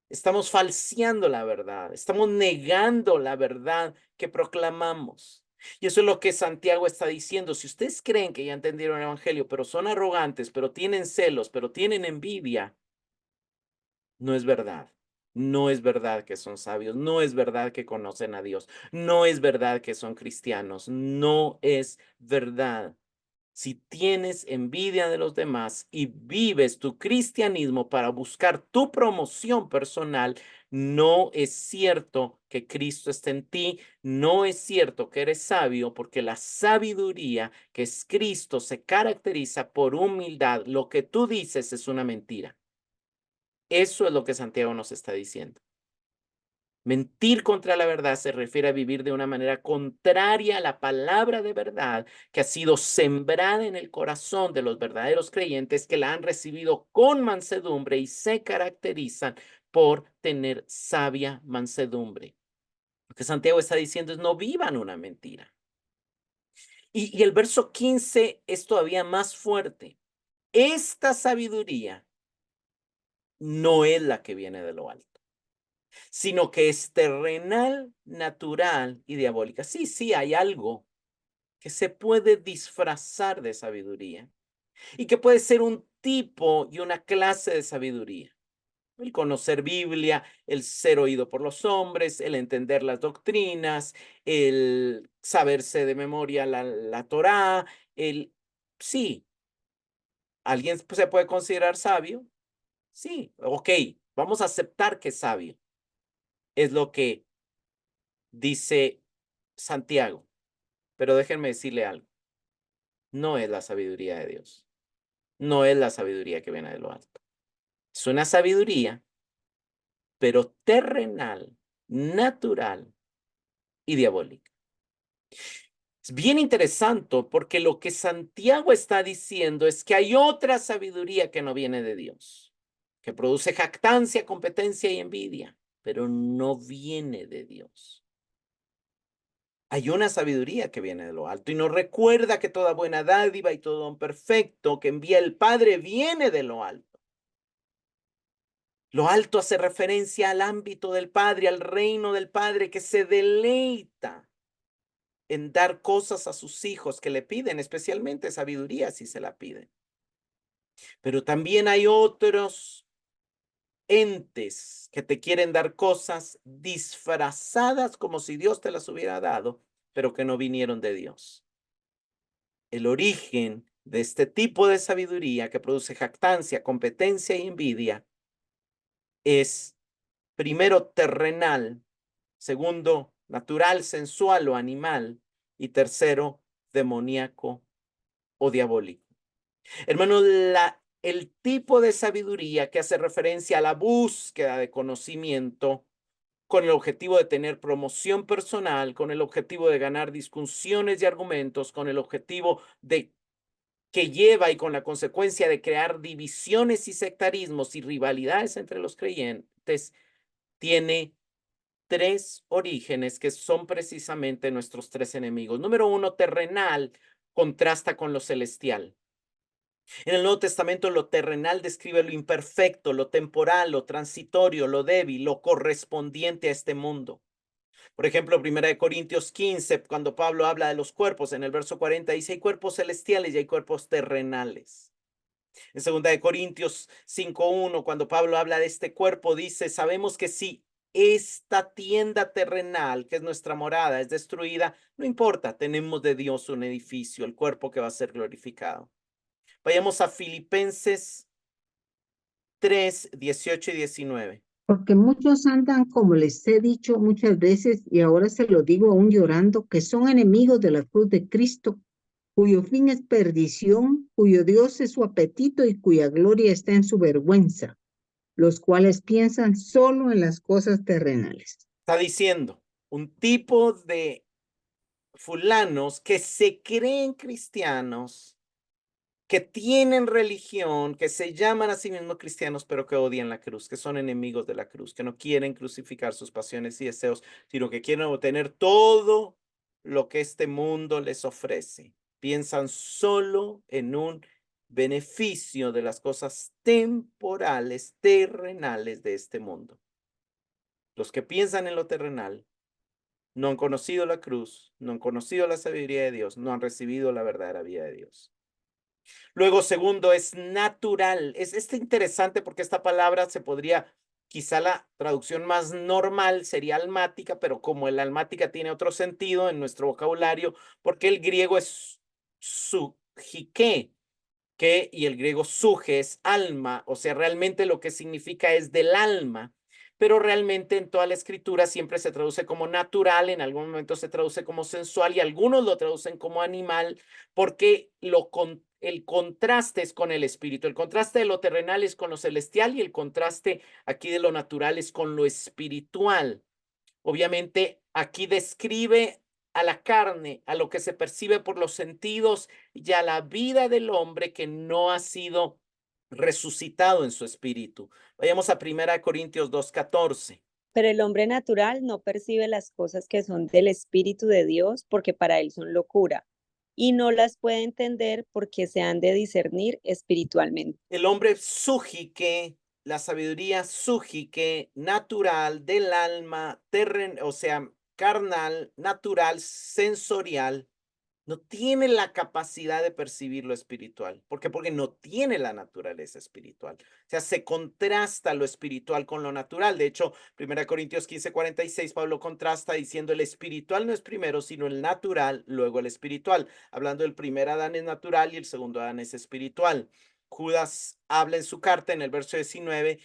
Estamos falseando la verdad, estamos negando la verdad que proclamamos. Y eso es lo que Santiago está diciendo. Si ustedes creen que ya entendieron el evangelio, pero son arrogantes, pero tienen celos, pero tienen envidia, no es verdad. No es verdad que son sabios, no es verdad que conocen a Dios, no es verdad que son cristianos, no es verdad. Si tienes envidia de los demás y vives tu cristianismo para buscar tu promoción personal, no es cierto que Cristo esté en ti, no es cierto que eres sabio, porque la sabiduría que es Cristo se caracteriza por humildad. Lo que tú dices es una mentira. Eso es lo que Santiago nos está diciendo. Mentir contra la verdad se refiere a vivir de una manera contraria a la palabra de verdad que ha sido sembrada en el corazón de los verdaderos creyentes que la han recibido con mansedumbre y se caracterizan por tener sabia mansedumbre. Lo que Santiago está diciendo es no vivan una mentira. Y el verso 15 es todavía más fuerte. Esta sabiduría no es la que viene de lo alto, sino que es terrenal, natural y diabólica. Sí, hay algo que se puede disfrazar de sabiduría y que puede ser un tipo y una clase de sabiduría. El conocer Biblia, el ser oído por los hombres, el entender las doctrinas, el saberse de memoria la Torá, sí. ¿Alguien se puede considerar sabio? Sí, ok, vamos a aceptar que es sabio. Es lo que dice Santiago. Pero déjenme decirle algo. No es la sabiduría de Dios. No es la sabiduría que viene de lo alto. Es una sabiduría, pero terrenal, natural y diabólica. Es bien interesante porque lo que Santiago está diciendo es que hay otra sabiduría que no viene de Dios, que produce jactancia, competencia y envidia, pero no viene de Dios. Hay una sabiduría que viene de lo alto y nos recuerda que toda buena dádiva y todo don perfecto que envía el Padre viene de lo alto. Lo alto hace referencia al ámbito del Padre, al reino del Padre que se deleita en dar cosas a sus hijos que le piden, especialmente sabiduría si se la piden. Pero también hay otros entes que te quieren dar cosas disfrazadas como si Dios te las hubiera dado, pero que no vinieron de Dios. El origen de este tipo de sabiduría que produce jactancia, competencia y envidia es primero terrenal, segundo natural, sensual o animal y tercero demoníaco o diabólico. Hermanos, el tipo de sabiduría que hace referencia a la búsqueda de conocimiento con el objetivo de tener promoción personal, con el objetivo de ganar discusiones y argumentos, con el objetivo de que lleva y con la consecuencia de crear divisiones y sectarismos y rivalidades entre los creyentes, tiene tres orígenes que son precisamente nuestros tres enemigos. Número uno, terrenal, contrasta con lo celestial. En el Nuevo Testamento lo terrenal describe lo imperfecto, lo temporal, lo transitorio, lo débil, lo correspondiente a este mundo. Por ejemplo, 1 Corintios 15, cuando Pablo habla de los cuerpos, en el verso 40 dice, hay cuerpos celestiales y hay cuerpos terrenales. En 2 Corintios 5:1, cuando Pablo habla de este cuerpo, dice, sabemos que si esta tienda terrenal, que es nuestra morada, es destruida, no importa, tenemos de Dios un edificio, el cuerpo que va a ser glorificado. Vayamos a Filipenses 3, 18 y 19.
Porque muchos andan, como les he dicho muchas veces, y ahora se lo digo aún llorando, que son enemigos de la cruz de Cristo, cuyo fin es perdición, cuyo Dios es su apetito y cuya gloria está en su vergüenza, los cuales piensan solo en las cosas terrenales.
Está diciendo, un tipo de fulanos que se creen cristianos, que tienen religión, que se llaman a sí mismos cristianos, pero que odian la cruz, que son enemigos de la cruz, que no quieren crucificar sus pasiones y deseos, sino que quieren obtener todo lo que este mundo les ofrece. Piensan solo en un beneficio de las cosas temporales, terrenales de este mundo. Los que piensan en lo terrenal no han conocido la cruz, no han conocido la sabiduría de Dios, no han recibido la verdadera vida de Dios. Luego, segundo, es natural. Es interesante porque esta palabra se podría, quizá la traducción más normal sería almática, pero como el almática tiene otro sentido en nuestro vocabulario, porque el griego es sujike, y el griego suje es alma, o sea, realmente lo que significa es del alma, pero realmente en toda la escritura siempre se traduce como natural, en algún momento se traduce como sensual y algunos lo traducen como animal porque el contraste es con el espíritu, el contraste de lo terrenal es con lo celestial y el contraste aquí de lo natural es con lo espiritual. Obviamente aquí describe a la carne, a lo que se percibe por los sentidos y a la vida del hombre que no ha sido resucitado en su espíritu. Vayamos a 1 Corintios 2:14.
Pero el hombre natural no percibe las cosas que son del Espíritu de Dios porque para él son locura y no las puede entender porque se han de discernir espiritualmente.
El hombre sújique, la sabiduría sújique, natural, del alma, o sea, carnal, natural, sensorial, No tiene la capacidad de percibir lo espiritual. ¿Por qué? Porque no tiene la naturaleza espiritual. O sea, se contrasta lo espiritual con lo natural. De hecho, 1 Corintios 15:46, Pablo contrasta diciendo el espiritual no es primero, sino el natural, luego el espiritual. Hablando del primer Adán es natural y el segundo Adán es espiritual. Judas habla en su carta en el verso 19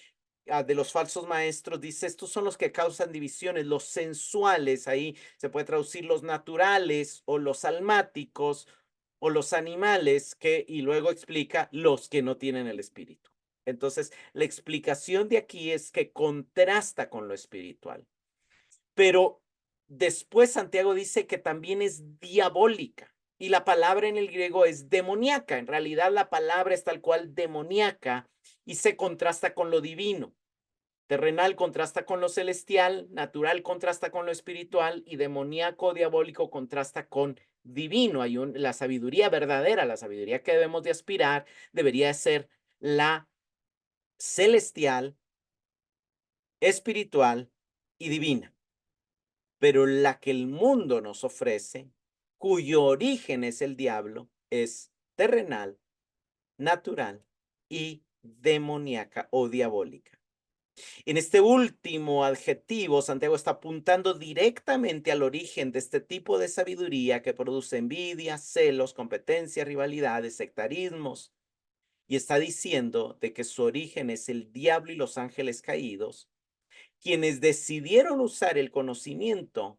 de los falsos maestros, dice, estos son los que causan divisiones, los sensuales, ahí se puede traducir los naturales o los almáticos o los animales, y luego explica los que no tienen el espíritu. Entonces, la explicación de aquí es que contrasta con lo espiritual. Pero después Santiago dice que también es diabólica. Y la palabra en el griego es demoníaca. En realidad la palabra es tal cual demoníaca y se contrasta con lo divino. Terrenal contrasta con lo celestial, natural contrasta con lo espiritual y demoníaco, diabólico contrasta con divino. Hay la sabiduría verdadera, la sabiduría que debemos de aspirar debería ser la celestial, espiritual y divina. Pero la que el mundo nos ofrece, cuyo origen es el diablo, es terrenal, natural y demoníaca o diabólica. En este último adjetivo, Santiago está apuntando directamente al origen de este tipo de sabiduría que produce envidia, celos, competencia, rivalidades, sectarismos, y está diciendo de que su origen es el diablo y los ángeles caídos, quienes decidieron usar el conocimiento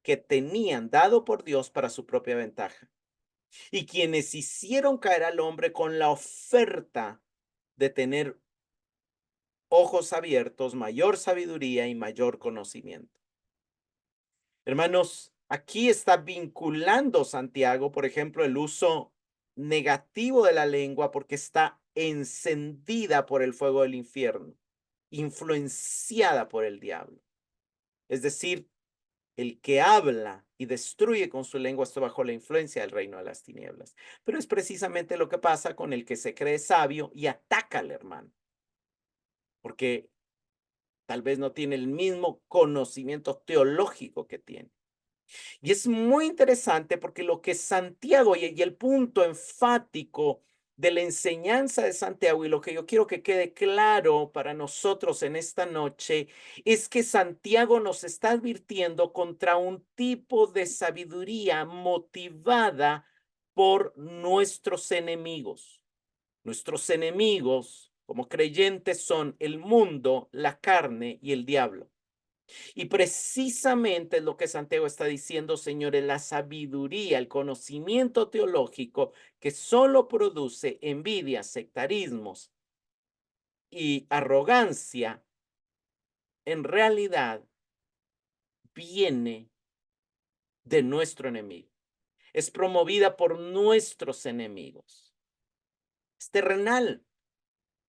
que tenían dado por Dios para su propia ventaja, y quienes hicieron caer al hombre con la oferta de tener ojos abiertos, mayor sabiduría y mayor conocimiento. Hermanos, aquí está vinculando Santiago, por ejemplo, el uso negativo de la lengua porque está encendida por el fuego del infierno, influenciada por el diablo. Es decir, el que habla y destruye con su lengua está bajo la influencia del reino de las tinieblas. Pero es precisamente lo que pasa con el que se cree sabio y ataca al hermano. Porque tal vez no tiene el mismo conocimiento teológico que tiene. Y es muy interesante porque lo que Santiago y el punto enfático de la enseñanza de Santiago y lo que yo quiero que quede claro para nosotros en esta noche es que Santiago nos está advirtiendo contra un tipo de sabiduría motivada por nuestros enemigos. Nuestros enemigos como creyentes son el mundo, la carne y el diablo. Y precisamente es lo que Santiago está diciendo, señores, la sabiduría, el conocimiento teológico que solo produce envidia, sectarismos y arrogancia, en realidad viene de nuestro enemigo. Es promovida por nuestros enemigos. Es terrenal.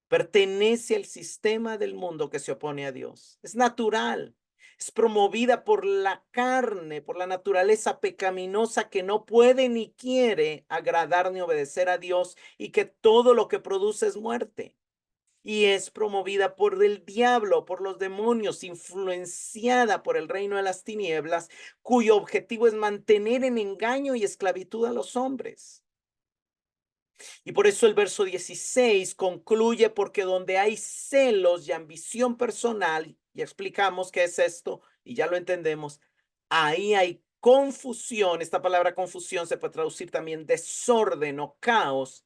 Pertenece al sistema del mundo que se opone a Dios. Es natural. Es promovida por la carne, por la naturaleza pecaminosa que no puede ni quiere agradar ni obedecer a Dios y que todo lo que produce es muerte. Y es promovida por el diablo, por los demonios, influenciada por el reino de las tinieblas, cuyo objetivo es mantener en engaño y esclavitud a los hombres. Y por eso el verso 16 concluye, porque donde hay celos y ambición personal, ya explicamos qué es esto y ya lo entendemos, ahí hay confusión. Esta palabra confusión se puede traducir también desorden o caos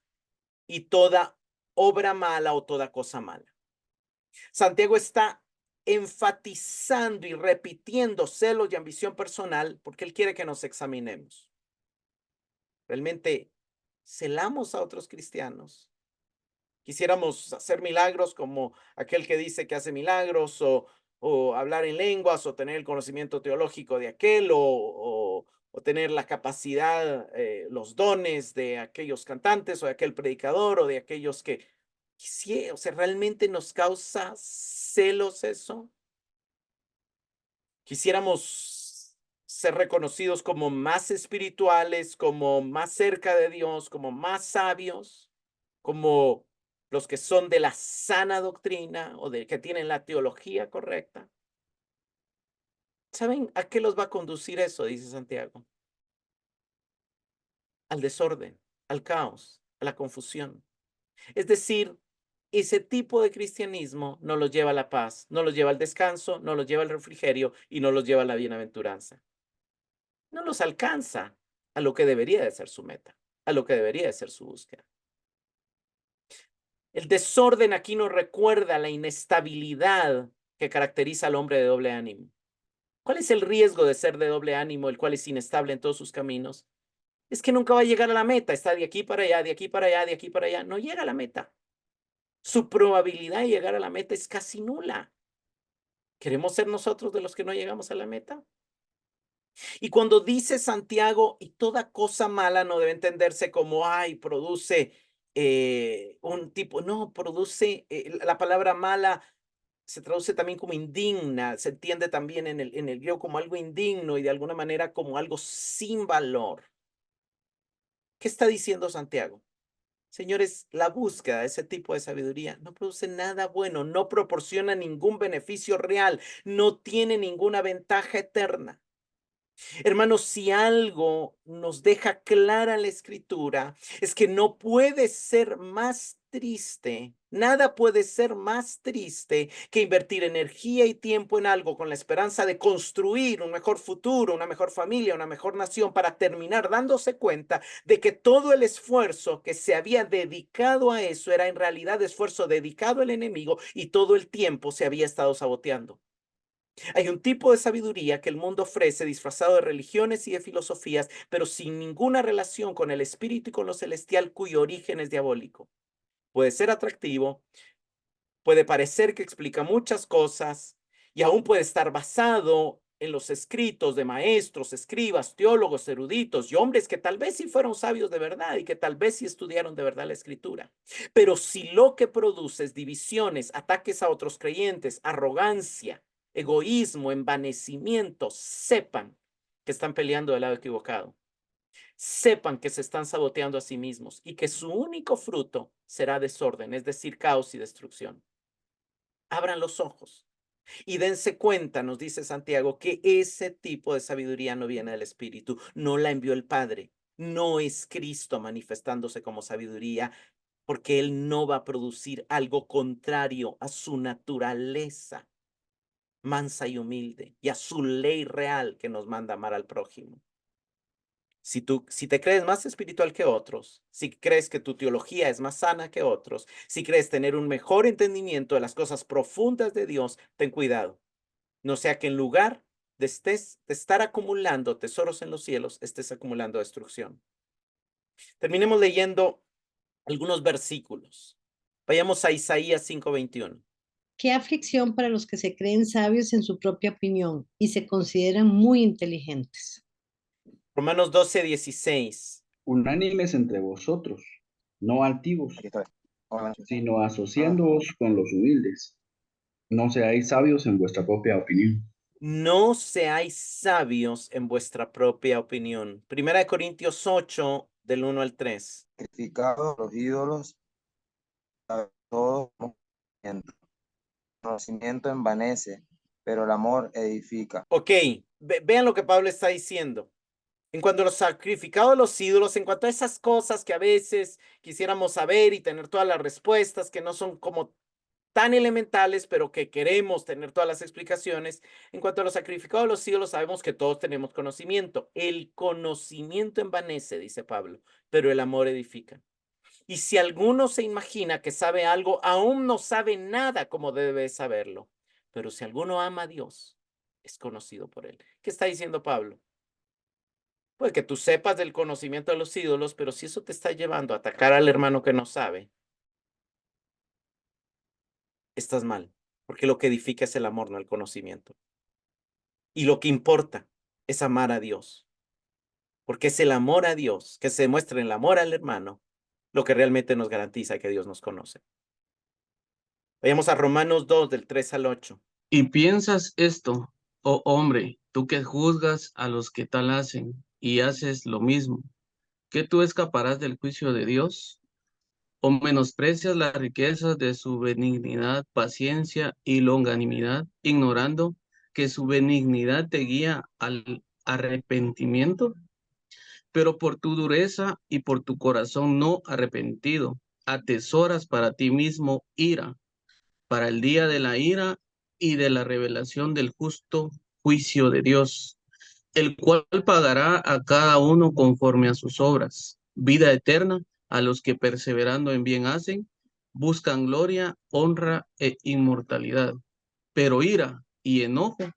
y toda obra mala o toda cosa mala. Santiago está enfatizando y repitiendo celos y ambición personal porque él quiere que nos examinemos. Realmente celamos a otros cristianos. Quisiéramos hacer milagros como aquel que dice que hace milagros, o hablar en lenguas, o tener el conocimiento teológico de aquel, o tener la capacidad, los dones de aquellos cantantes, o de aquel predicador, o de aquellos que o sea, ¿realmente nos causa celos eso? Quisiéramos ser reconocidos como más espirituales, como más cerca de Dios, como más sabios, como los que son de la sana doctrina o de que tienen la teología correcta. ¿Saben a qué los va a conducir eso? Dice Santiago. al desorden, al caos, a la confusión. Es decir, ese tipo de cristianismo no los lleva a la paz, no los lleva al descanso, no los lleva al refrigerio y no los lleva a la bienaventuranza. No los alcanza a lo que debería de ser su meta, a lo que debería de ser su búsqueda. El desorden aquí nos recuerda la inestabilidad que caracteriza al hombre de doble ánimo. ¿Cuál es el riesgo de ser de doble ánimo, el cual es inestable en todos sus caminos? Es que nunca va a llegar a la meta, está de aquí para allá, de aquí para allá, de aquí para allá, no llega a la meta. Su probabilidad de llegar a la meta es casi nula. ¿Queremos ser nosotros de los que no llegamos a la meta? Y cuando dice Santiago, y toda cosa mala no debe entenderse como, ay, produce un tipo, no, produce, la palabra mala se traduce también como indigna, se entiende también en el griego como algo indigno y de alguna manera como algo sin valor. ¿Qué está diciendo Santiago? Señores, la búsqueda de ese tipo de sabiduría no produce nada bueno, no proporciona ningún beneficio real, no tiene ninguna ventaja eterna. Hermanos, si algo nos deja clara la Escritura, es que no puede ser más triste, nada puede ser más triste que invertir energía y tiempo en algo con la esperanza de construir un mejor futuro, una mejor familia, una mejor nación, para terminar dándose cuenta de que todo el esfuerzo que se había dedicado a eso era en realidad esfuerzo dedicado al enemigo y todo el tiempo se había estado saboteando. Hay un tipo de sabiduría que el mundo ofrece disfrazado de religiones y de filosofías, pero sin ninguna relación con el espíritu y con lo celestial, cuyo origen es diabólico. Puede ser atractivo, puede parecer que explica muchas cosas y aún puede estar basado en los escritos de maestros, escribas, teólogos, eruditos y hombres que tal vez sí fueron sabios de verdad y que tal vez sí estudiaron de verdad la escritura. Pero si lo que produce es divisiones, ataques a otros creyentes, arrogancia, egoísmo, envanecimiento, sepan que están peleando del lado equivocado. Sepan que se están saboteando a sí mismos y que su único fruto será desorden, es decir, caos y destrucción. Abran los ojos y dense cuenta, nos dice Santiago, que ese tipo de sabiduría no viene del Espíritu, no la envió el Padre, no es Cristo manifestándose como sabiduría, porque Él no va a producir algo contrario a su naturaleza mansa y humilde y a su ley real que nos manda amar al prójimo. Si te crees más espiritual que otros, si crees que tu teología es más sana que otros, si crees tener un mejor entendimiento de las cosas profundas de Dios, ten cuidado. No sea que en lugar de estar acumulando tesoros en los cielos, estés acumulando destrucción. Terminemos leyendo algunos versículos. Vayamos a Isaías 5:21.
Qué aflicción para los que se creen sabios en su propia opinión y se consideran muy inteligentes.
Romanos 12:16.
Unánimes entre vosotros, no altivos, sino asociándoos con los humildes. No seáis sabios en vuestra propia opinión.
No seáis sabios en vuestra propia opinión. Primera de Corintios 8, del 1 al 3.
Sacrificados los ídolos, todo conocimiento envanece, pero el amor edifica.
Ok, vean lo que Pablo está diciendo. En cuanto a los sacrificados de los ídolos, en cuanto a esas cosas que a veces quisiéramos saber y tener todas las respuestas, que no son como tan elementales, pero que queremos tener todas las explicaciones. En cuanto a los sacrificados de los ídolos, sabemos que todos tenemos conocimiento. El conocimiento envanece, dice Pablo, pero el amor edifica. Y si alguno se imagina que sabe algo, aún no sabe nada como debe saberlo. Pero si alguno ama a Dios, es conocido por él. ¿Qué está diciendo Pablo? Puede que tú sepas del conocimiento de los ídolos, pero si eso te está llevando a atacar al hermano que no sabe, estás mal, porque lo que edifica es el amor, no el conocimiento. Y lo que importa es amar a Dios, porque es el amor a Dios que se demuestra en el amor al hermano lo que realmente nos garantiza que Dios nos conoce. Vayamos a Romanos 2, del 3 al 8.
Y piensas esto, oh hombre, tú que juzgas a los que tal hacen y haces lo mismo, ¿que tú escaparás del juicio de Dios? ¿O menosprecias las riquezas de su benignidad, paciencia y longanimidad, ignorando que su benignidad te guía al arrepentimiento? Pero por tu dureza y por tu corazón no arrepentido, atesoras para ti mismo ira, para el día de la ira y de la revelación del justo juicio de Dios, el cual pagará a cada uno conforme a sus obras, vida eterna a los que perseverando en bien hacen, buscan gloria, honra e inmortalidad, pero ira y enojo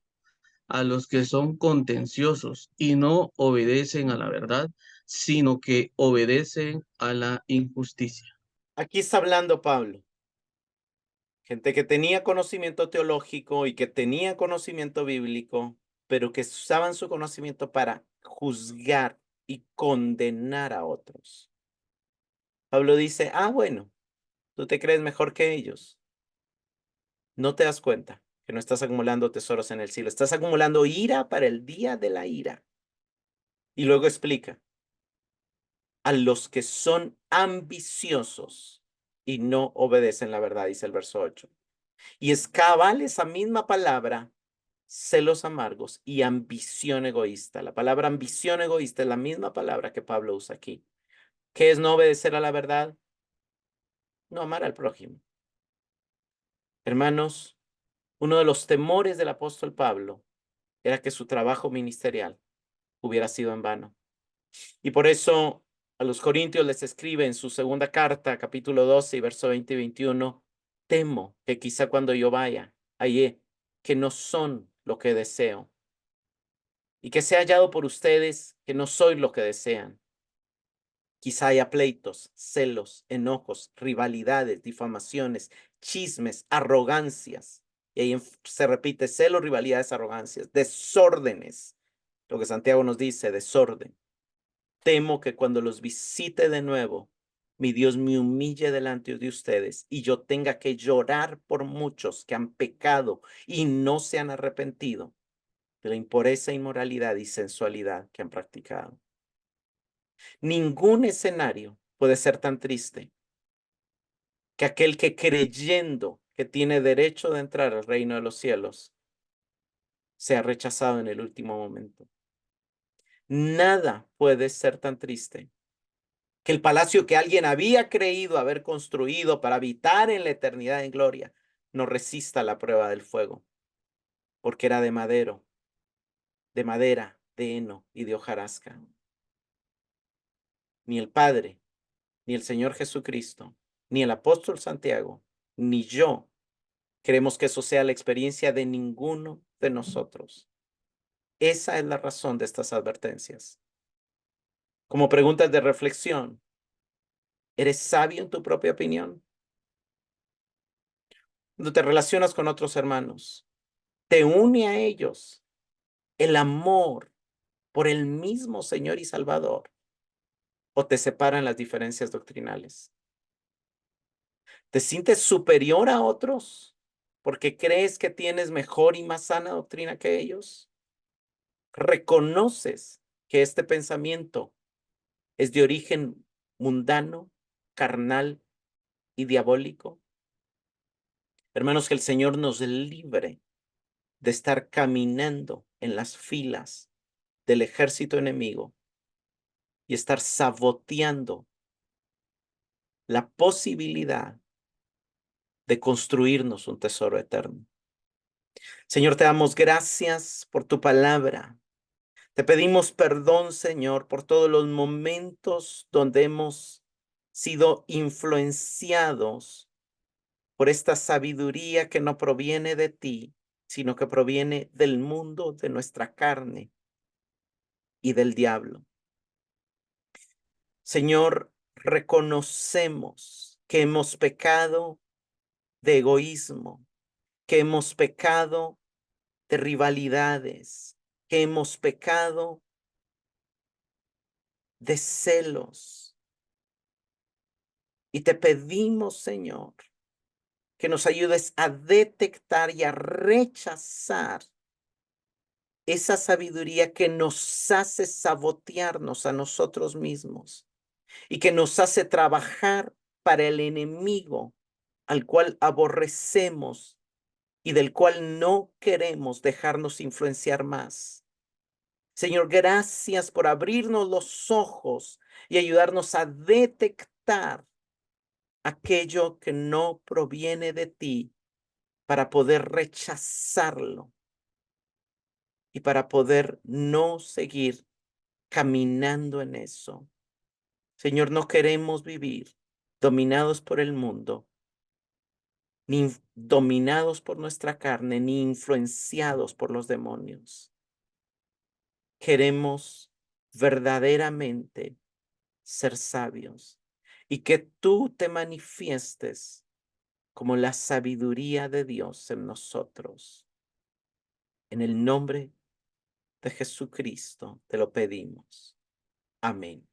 a los que son contenciosos y no obedecen a la verdad, sino que obedecen a la injusticia.
Aquí está hablando Pablo. Gente que tenía conocimiento teológico y que tenía conocimiento bíblico, pero que usaban su conocimiento para juzgar y condenar a otros. Pablo dice, bueno, tú te crees mejor que ellos. No te das cuenta que no estás acumulando tesoros en el cielo, estás acumulando ira para el día de la ira. Y luego explica, a los que son ambiciosos y no obedecen la verdad, dice el verso 8. Y es cabal esa misma palabra, celos amargos y ambición egoísta. La palabra ambición egoísta es la misma palabra que Pablo usa aquí. ¿Qué es no obedecer a la verdad? No amar al prójimo. Hermanos, uno de los temores del apóstol Pablo era que su trabajo ministerial hubiera sido en vano. Y por eso a los Corintios les escribe en su segunda carta, capítulo 12, verso 20 y 21, temo que quizá cuando yo vaya, hallé que no son lo que deseo, y que sea hallado por ustedes que no soy lo que desean. Quizá haya pleitos, celos, enojos, rivalidades, difamaciones, chismes, arrogancias. Y ahí se repite celos, rivalidades, arrogancias, desórdenes. Lo que Santiago nos dice, desorden. Temo que cuando los visite de nuevo, mi Dios me humille delante de ustedes y yo tenga que llorar por muchos que han pecado y no se han arrepentido de la impureza, inmoralidad y sensualidad que han practicado. Ningún escenario puede ser tan triste que aquel que creyendo que tiene derecho de entrar al reino de los cielos sea rechazado en el último momento. Nada puede ser tan triste que el palacio que alguien había creído haber construido para habitar en la eternidad en gloria no resista la prueba del fuego, porque era de madera, de heno y de hojarasca. Ni el Padre, ni el Señor Jesucristo, ni el apóstol Santiago, ni yo queremos que eso sea la experiencia de ninguno de nosotros. Esa es la razón de estas advertencias. Como preguntas de reflexión, ¿eres sabio en tu propia opinión? Cuando te relacionas con otros hermanos, ¿te une a ellos el amor por el mismo Señor y Salvador o te separan las diferencias doctrinales? ¿Te sientes superior a otros porque crees que tienes mejor y más sana doctrina que ellos? ¿Reconoces que este pensamiento es de origen mundano, carnal y diabólico? Hermanos, que el Señor nos libre de estar caminando en las filas del ejército enemigo y estar saboteando la posibilidad de construirnos un tesoro eterno. Señor, te damos gracias por tu palabra. Te pedimos perdón, Señor, por todos los momentos donde hemos sido influenciados por esta sabiduría que no proviene de ti, sino que proviene del mundo, de nuestra carne y del diablo. Señor, reconocemos que hemos pecado de egoísmo, que hemos pecado de rivalidades, que hemos pecado de celos. Y te pedimos, Señor, que nos ayudes a detectar y a rechazar esa sabiduría que nos hace sabotearnos a nosotros mismos y que nos hace trabajar para el enemigo al cual aborrecemos y del cual no queremos dejarnos influenciar más. Señor, gracias por abrirnos los ojos y ayudarnos a detectar aquello que no proviene de ti para poder rechazarlo y para poder no seguir caminando en eso. Señor, no queremos vivir dominados por el mundo, ni dominados por nuestra carne, ni influenciados por los demonios. Queremos verdaderamente ser sabios y que tú te manifiestes como la sabiduría de Dios en nosotros. En el nombre de Jesucristo te lo pedimos. Amén.